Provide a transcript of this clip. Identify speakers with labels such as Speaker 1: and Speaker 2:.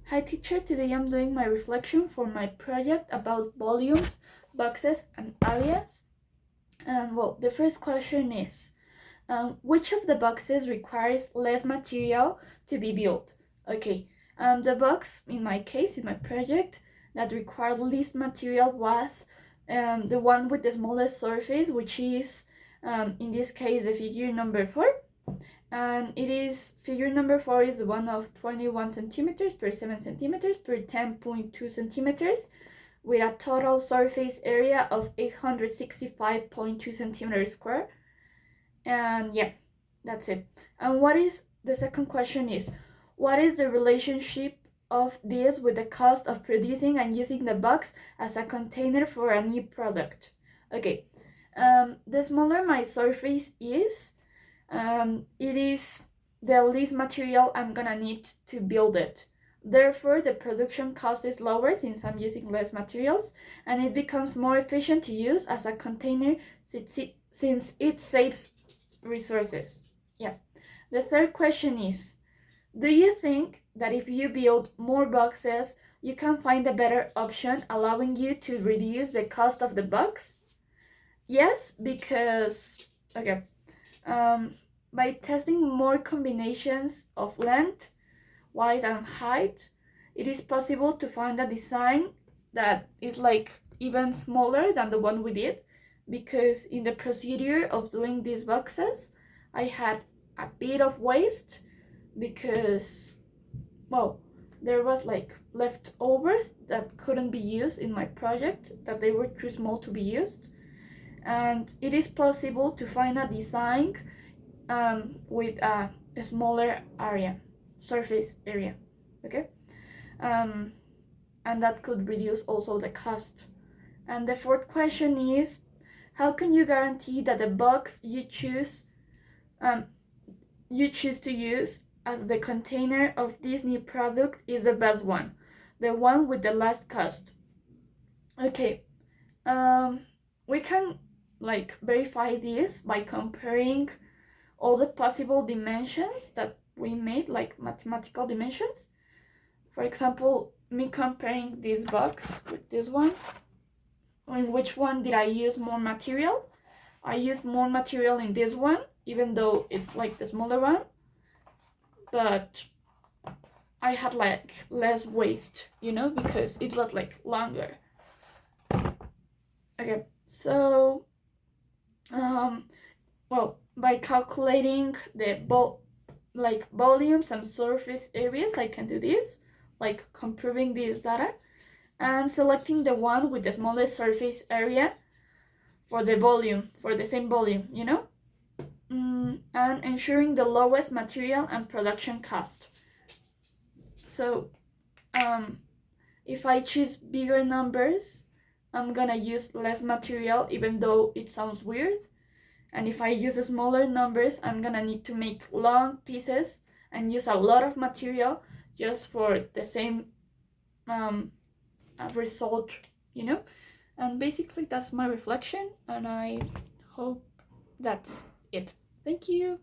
Speaker 1: Hi teacher, today I'm doing my reflection for my project about volumes, boxes, and areas. And well, the first question is, which of the boxes requires less material to be built? Okay, the box, in my case, in my project, that required least material was the one with the smallest surface, which is, in this case, the figure number 4. And it is figure number 4 is the one of 21 centimeters per 7 centimeters per 10.2 centimeters with a total surface area of 865.2 centimeters square. And yeah, that's it. And what is the second question is, what is the relationship of this with the cost of producing and using the box as a container for a new product? Okay, the smaller my surface is, it is the least material I'm gonna need to build it. Therefore, the production cost is lower since I'm using less materials, and it becomes more efficient to use as a container since it saves resources. Yeah. The third question is, do you think that if you build more boxes, you can find a better option allowing you to reduce the cost of the box? Yes, because, okay, um, by testing more combinations of length, width, and height, it is possible to find a design that is like even smaller than the one we did, because in the procedure of doing these boxes, I had a bit of waste because, well, there was like leftovers that couldn't be used in my project, that they were too small to be used. And it is possible to find a design with a smaller area, surface area, okay? Um, and that could reduce also the cost. And the fourth question is, how can you guarantee that the box um, you choose to use as the container of this new product is the best one, the one with the last cost? Okay, we can like verify this by comparing all the possible dimensions that we made, like mathematical dimensions. For example, me comparing this box with this one, in which one did I use more material? I used more material in this one, even though it's like the smaller one, but I had like less waste, because it was like longer. Okay, so well, by calculating the volumes and surface areas, I can do this, like comparing this data and selecting the one with the smallest surface area for the volume, for the same volume, and ensuring the lowest material and production cost. So if I choose bigger numbers, I'm gonna use less material, even though it sounds weird. And if I use smaller numbers, I'm gonna need to make long pieces and use a lot of material just for the same result, And basically, that's my reflection, and I hope that's it. Thank you.